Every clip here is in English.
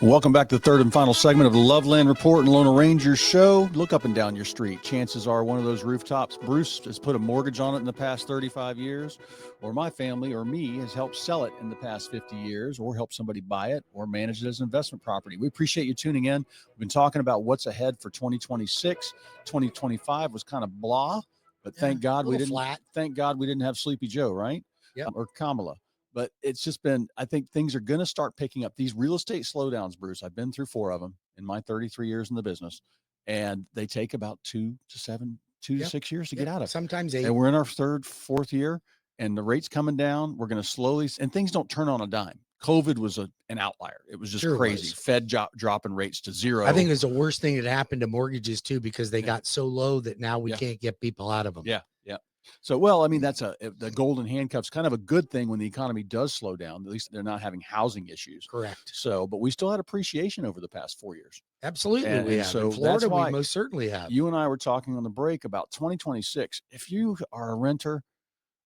Welcome back to the third and final segment of the Loveland Report and Lone Ranger Show. Look up and down your street. Chances are one of those rooftops, Bruce has put a mortgage on it in the past 35 years, or my family or me has helped sell it in the past 50 years, or help somebody buy it or manage it as an investment property. We appreciate you tuning in. We've been talking about what's ahead for 2026. 2025 was kind of blah, but thank God we didn't. Flat. Thank God we didn't have Sleepy Joe, right? Yep. Or Kamala. But it's just been, I think things are going to start picking up. These real estate slowdowns, Bruce, I've been through 4 of them in my 33 years in the business, and they take about 2 to 6 years to get out of. Sometimes 8. And we're in our 3rd, 4th year, and the rate's coming down. We're going to slowly, and things don't turn on a dime. COVID was an outlier. It was just crazy. Fed dropping rates to 0. I think it was the worst thing that happened to mortgages too, because they got so low that now we can't get people out of them. Yeah. So, well, I mean, that's the golden handcuffs, kind of a good thing when the economy does slow down. At least they're not having housing issues. Correct. So, but we still had appreciation over the past 4 years. Absolutely. We have. So in Florida, that's why we most certainly have. You and I were talking on the break about 2026. If you are a renter,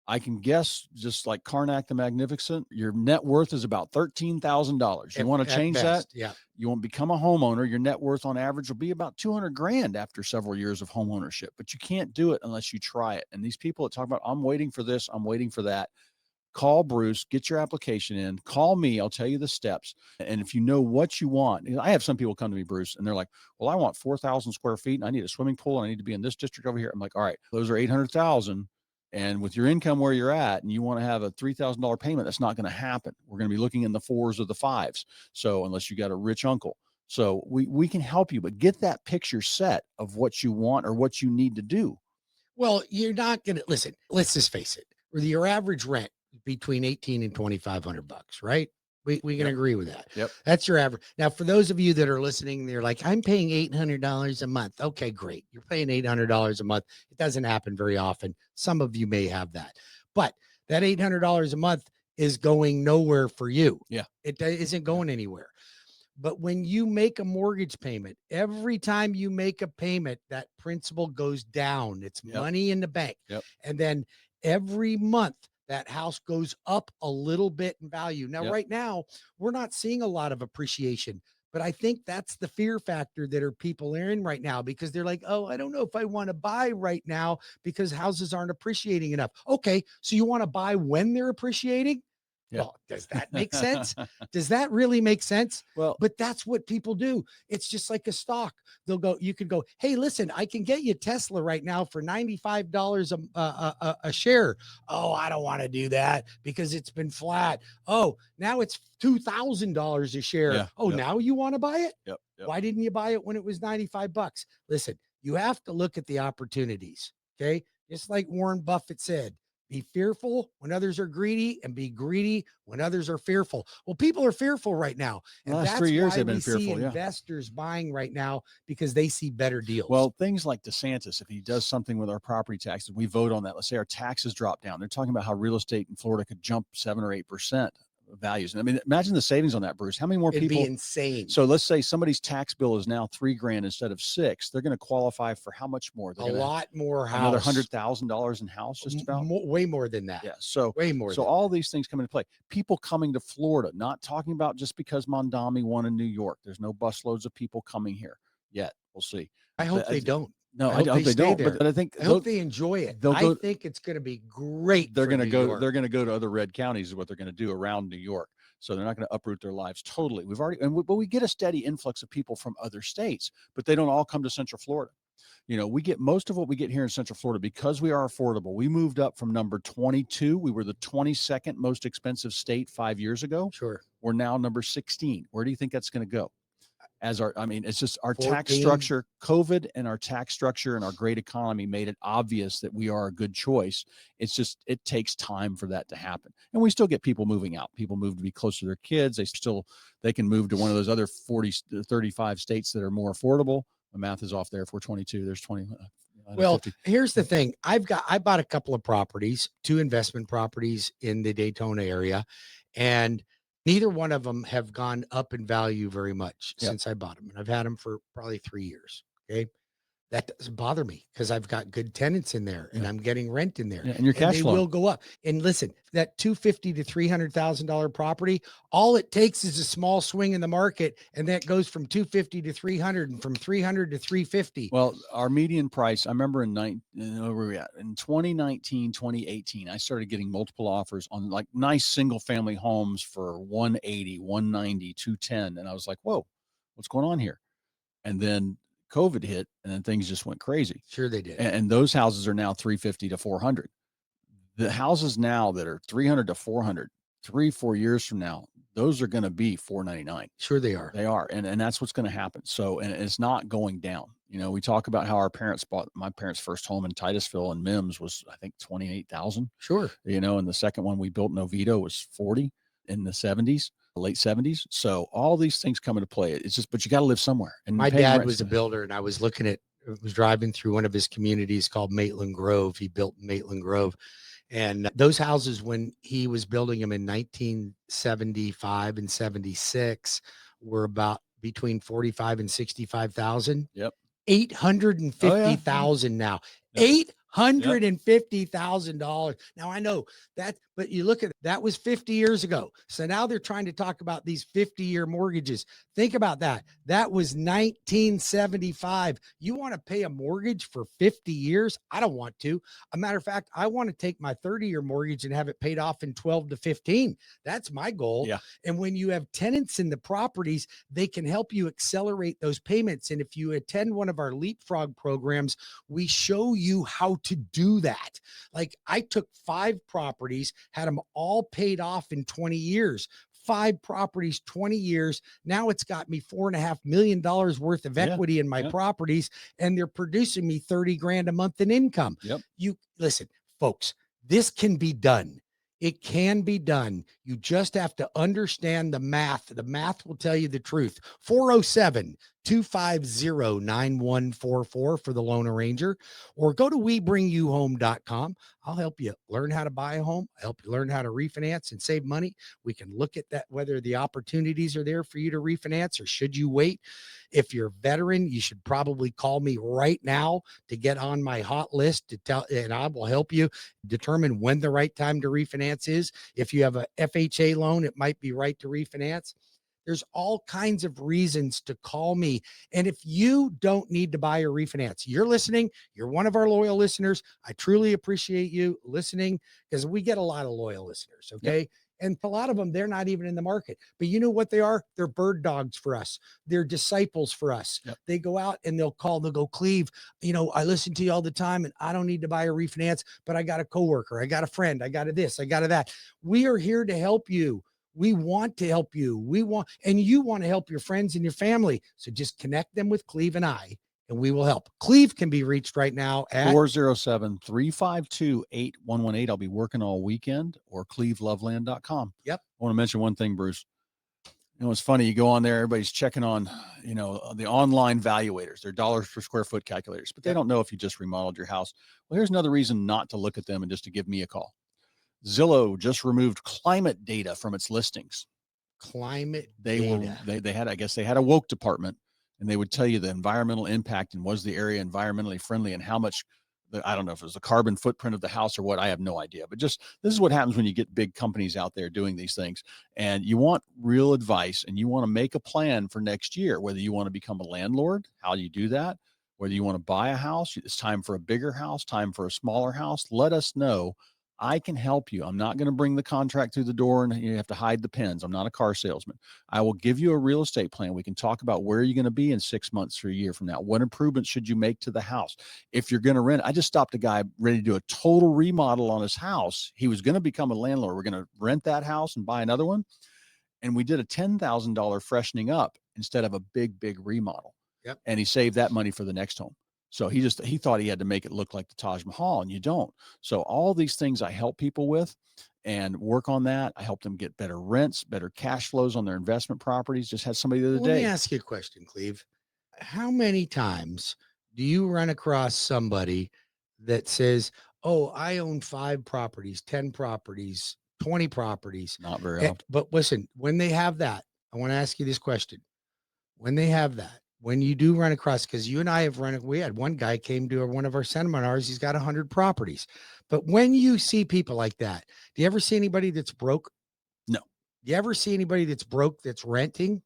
I can guess, just like Karnak the Magnificent, your net worth is about $13,000. You want to change that? Yeah. You want to become a homeowner. Your net worth on average will be about $200,000 after several years of home ownership, but you can't do it unless you try it. And these people that talk about, I'm waiting for this, I'm waiting for that. Call Bruce, get your application in, call me. I'll tell you the steps. And if you know what you want, I have some people come to me, Bruce, and they're like, well, I want 4,000 square feet and I need a swimming pool and I need to be in this district over here. I'm like, all right, those are 800,000. And with your income where you're at and you want to have a $3,000 payment, that's not going to happen. We're going to be looking in the 4s or the 5s. So unless you got a rich uncle. So we can help you, but get that picture set of what you want or what you need to do. Well, you're not going to listen. Let's just face it. With your average rent between $1,800 and $2,500, right? We can agree with that. Yep. That's your average. Now, for those of you that are listening, they're like, I'm paying $800 a month. Okay, great. You're paying $800 a month. It doesn't happen very often. Some of you may have that, but that $800 a month is going nowhere for you. Yeah. It isn't going anywhere. But when you make a mortgage payment, every time you make a payment, that principal goes down. It's money in the bank. Yep. And then every month, that house goes up a little bit in value. Now, right now, we're not seeing a lot of appreciation, but I think that's the fear factor that people are in right now, because they're like, oh, I don't know if I want to buy right now because houses aren't appreciating enough. Okay, so you want to buy when they're appreciating? Yeah. Well, does that make sense? Does that really make sense? Well, but that's what people do. It's just like a stock. You could go, hey, listen, I can get you Tesla right now for $95 a share. Oh, I don't want to do that because it's been flat. Oh, now it's $2,000 a share. Yeah, oh, now you want to buy it? Yep. Why didn't you buy it when it was $95? Listen, you have to look at the opportunities. Okay. Just like Warren Buffett said, be fearful when others are greedy and be greedy when others are fearful. Well, people are fearful right now. And last that's 3 years why they've been we fearful. see investors buying right now, because they see better deals. Well, things like DeSantis, if he does something with our property taxes, we vote on that. Let's say our taxes drop down. They're talking about how real estate in Florida could jump 7 or 8% values. And I mean, imagine the savings on that, Bruce. How many more It'd people? Be insane. So let's say somebody's tax bill is now $3,000 instead of $6,000. They're going to qualify for how much more? A lot more house. Another $100,000 in house, just about. Way more than that. Yeah. So way more. So all these things come into play. People coming to Florida, not talking about just because Mondami won in New York. There's no busloads of people coming here yet. We'll see. I hope they don't. No, I hope they don't. But I think I hope they enjoy it. I think it's going to be great. They're going to go. They're going to go to other red counties. Is what they're going to do around New York. So they're not going to uproot their lives totally. But we get a steady influx of people from other states, but they don't all come to Central Florida. We get most of what we get here in Central Florida because we are affordable. We moved up from number 22. We were the 22nd most expensive state 5 years ago. Sure. We're now number 16. Where do you think that's going to go? It's just our 14. Tax structure, COVID and our tax structure and our great economy made it obvious that we are a good choice. It's just, it takes time for that to happen. And we still get people moving out. People move to be closer to their kids. They can move to one of those other 35 states that are more affordable. My math is off there. If we're 22, there's 20. Well, 50. Here's the thing. I bought a couple of properties, 2 investment properties in the Daytona area, and neither one of them have gone up in value very much since I bought them. And I've had them for probably 3 years. Okay. That doesn't bother me because I've got good tenants in there and Yeah. I'm getting rent in there, Yeah. And your and cash they flow. will go up. And listen, that 250 to $300,000 property, all it takes is a small swing in the market, and that goes from 250 to 300 and from 300 to 350. Well, our median price, I remember where were we at? In 2019, 2018, I started getting multiple offers on like nice single family homes for 180, 190, 210. And I was like, whoa, what's going on here? And then COVID hit and then things just went crazy. Sure they did. And those houses are now 350 to 400. The houses now that are 300 to 400, 3, 4 years from now, those are going to be 499. Sure they are. They are, and that's what's going to happen. So, and it's not going down. You know, we talk about how our parents bought my parents' first home in Titusville and Mims was, I think, 28,000. Sure. You know, and the second one we built in Oviedo was 40 in the 70s, late 70s. So all these things come into play. It's just, but you got to live somewhere. And My paying dad rent. was a builder, and I was driving through one of his communities called Maitland Grove. He built Maitland Grove. And those houses, when he was building them in 1975 and 76, were about between 45 and 65,000. Yep. 850,000 now. Yep. $850,000. Now I know that, but you look at that was 50 years ago. So now they're trying to talk about these 50-year mortgages. Think about that. That was 1975. You want to pay a mortgage for 50 years? I don't want to. A matter of fact, I want to take my 30-year mortgage and have it paid off in 12 to 15. That's my goal. Yeah. And when you have tenants in the properties, they can help you accelerate those payments. And if you attend one of our Leapfrog programs, we show you how to do that. Like I took 5 properties, had them all paid off in 20 years. 5 properties, 20 years. Now it's got me $4.5 million worth of equity in my properties, and they're producing me 30 grand a month in income. Yep. You listen, folks, this can be done. It can be done. You just have to understand the math. The math will tell you the truth. 407-250-9144 for the Loan Arranger, or go to webringyouhome.com. I'll help you learn how to buy a home. I'll help you learn how to refinance and save money. We can look at that, whether the opportunities are there for you to refinance or should you wait. If you're a veteran, you should probably call me right now to get on my hot list to tell, and I will help you determine when the right time to refinance is. If you have a FHA loan, it might be right to refinance. There's all kinds of reasons to call me. And if you don't need to buy or refinance, you're listening, you're one of our loyal listeners. I truly appreciate you listening because we get a lot of loyal listeners. Okay. Yep. And a lot of them, they're not even in the market, but you know what they are? They're bird dogs for us. They're disciples for us. Yep. They go out and they'll go, Cleve, you know, I listen to you all the time and I don't need to buy a refinance, but I got a coworker, I got a friend, I got a this, I got a that. We are here to help you. We want to help you. And you want to help your friends and your family. So just connect them with Cleve and I, and we will help. Cleve can be reached right now at 407-352-8118. I'll be working all weekend, or cleveloveland.com. Yep. I want to mention one thing, Bruce. You know, it's funny. You go on there, everybody's checking on, you know, the online valuators, their dollars per square foot calculators, but they don't know if you just remodeled your house. Well, here's another reason not to look at them and just to give me a call. Zillow just removed climate data from its listings. Climate data. They had, I guess they had a woke department, and they would tell you the environmental impact and was the area environmentally friendly and how much, I don't know if it was the carbon footprint of the house or what, I have no idea. But just, this is what happens when you get big companies out there doing these things, and you want real advice and you want to make a plan for next year, whether you want to become a landlord, how do you do that? Whether you want to buy a house, it's time for a bigger house, time for a smaller house. Let us know. I can help you. I'm not going to bring the contract through the door and you have to hide the pens. I'm not a car salesman. I will give you a real estate plan. We can talk about where you're going to be in 6 months or a year from now. What improvements should you make to the house? If you're going to rent, I just stopped a guy ready to do a total remodel on his house. He was going to become a landlord. We're going to rent that house and buy another one. And we did a $10,000 freshening up instead of a big remodel. Yep. And he saved that money for the next home. So he thought he had to make it look like the Taj Mahal, and you don't. So all these things I help people with and work on that. I help them get better rents, better cash flows on their investment properties. Just had somebody the other day. Let me ask you a question, Cleve. How many times do you run across somebody that says, oh, I own 5 properties, 10 properties, 20 properties? Not very often. But listen, when they have that, I want to ask you this question. When they have that, when you do run across, because you and I have we had one guy came to one of our seminars. He's got 100 properties. But when you see people like that, do you ever see anybody that's broke? No. Do you ever see anybody that's broke that's renting?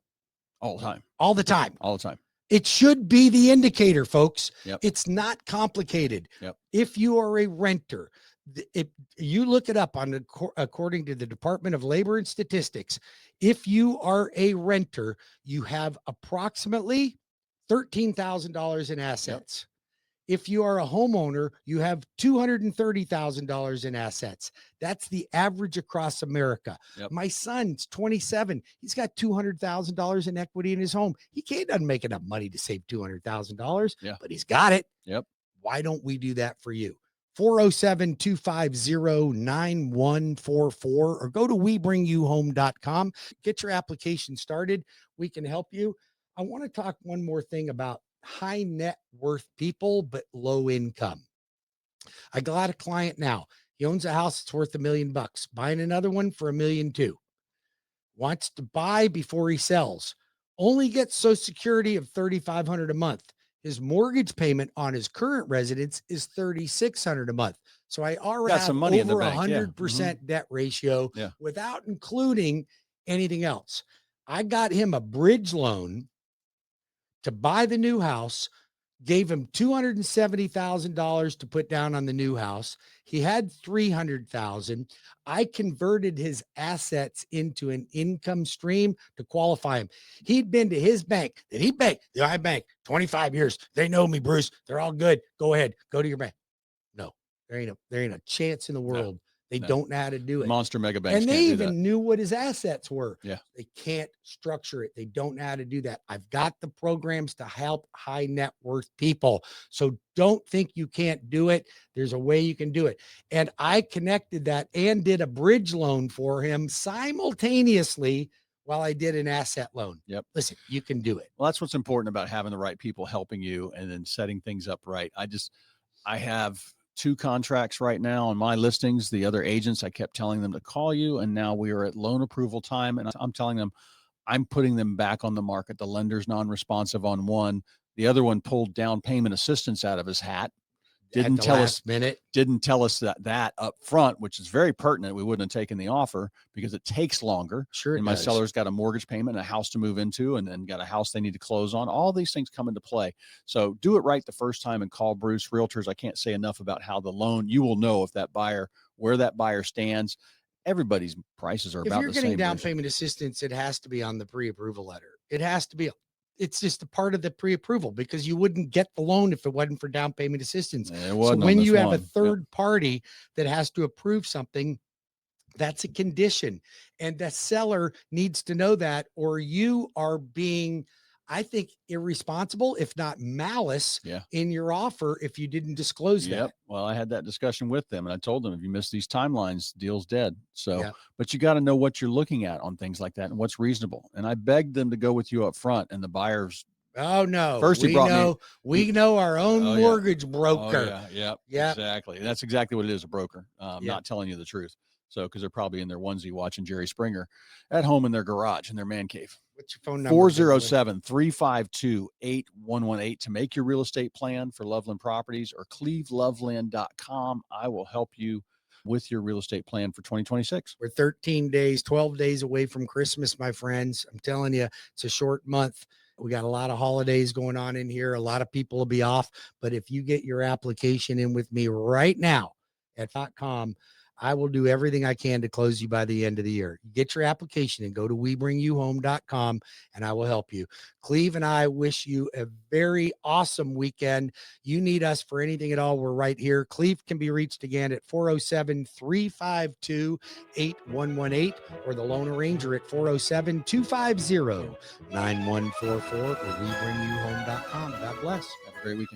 All the time. All the time. All the time. It should be the indicator, folks. Yep. It's not complicated. Yep. If you are a renter, if you look it up on according to the Department of Labor and Statistics, if you are a renter, you have approximately $13,000 in assets. Yep. If you are a homeowner, you have $230,000 in assets. That's the average across America. Yep. My son's 27. He's got $200,000 in equity in his home. He doesn't make enough money to save $200,000, but he's got it. Yep. Why don't we do that for you? 407-250-9144 or go to webringyouhome.com. Get your application started. We can help you. I want to talk one more thing about high net worth people, but low income. I got a client now. He owns a house that's worth $1 million, buying another one for $1.2 million. Wants to buy before he sells. Only gets Social Security of $3,500 a month. His mortgage payment on his current residence is $3,600 a month. So I already have some money over 100% debt ratio without including anything else. I got him a bridge loan to buy the new house, gave him $270,000 to put down on the new house. He had $300,000. I converted his assets into an income stream to qualify him. He'd been to his bank that he banked, the I bank, 25 years. They know me, Bruce. They're all good. Go ahead. Go to your bank. No, there ain't a chance in the world. No. They don't know how to do it. Monster mega banks. And they even knew what his assets were. Yeah. They can't structure it. They don't know how to do that. I've got the programs to help high net worth people. So don't think you can't do it. There's a way you can do it. And I connected that and did a bridge loan for him simultaneously while I did an asset loan. Yep. Listen, you can do it. Well, that's what's important about having the right people helping you and then setting things up right. I have 2 contracts right now on my listings. The other agents, I kept telling them to call you, and now we are at loan approval time, and I'm telling them I'm putting them back on the market. The lender's non-responsive on one. The other one pulled down payment assistance out of his hat. Didn't tell us that up front, which is very pertinent. We wouldn't have taken the offer because it takes longer. Sure. And my seller's got a mortgage payment and a house to move into, and then got a house they need to close on. All these things come into play. So do it right the first time and call Bruce. Realtors, I can't say enough about how the loan, you will know if that buyer, where that buyer stands. Everybody's prices are about the same. If you're getting down payment assistance, it has to be on the pre-approval letter. It has to be. It's just a part of the pre-approval because you wouldn't get the loan if it wasn't for down payment assistance. So when you have a third party that has to approve something, that's a condition. And the seller needs to know that, or you are being, I think, irresponsible, if not malice in your offer if you didn't disclose that. Well, I had that discussion with them and I told them, if you miss these timelines, deal's dead. So, but you got to know what you're looking at on things like that and what's reasonable. And I begged them to go with you up front, and the buyers. Oh no. First, we know our own mortgage broker. Exactly. That's exactly what it is. A broker. Not telling you the truth. So, because they're probably in their onesie watching Jerry Springer at home in their garage, in their man cave. What's your phone number? 407-352-8118 to make your real estate plan for Loveland Properties, or cleveloveland.com. I will help you with your real estate plan for 2026. We're 13 days, 12 days away from Christmas, my friends. I'm telling you, it's a short month. We got a lot of holidays going on in here. A lot of people will be off. But if you get your application in with me right now at .com, I will do everything I can to close you by the end of the year. Get your application and go to webringyouhome.com, and I will help you. Cleve and I wish you a very awesome weekend. You need us for anything at all, we're right here. Cleve can be reached again at 407-352-8118, or the Loan Arranger at 407-250-9144, or webringyouhome.com. God bless. Have a great weekend.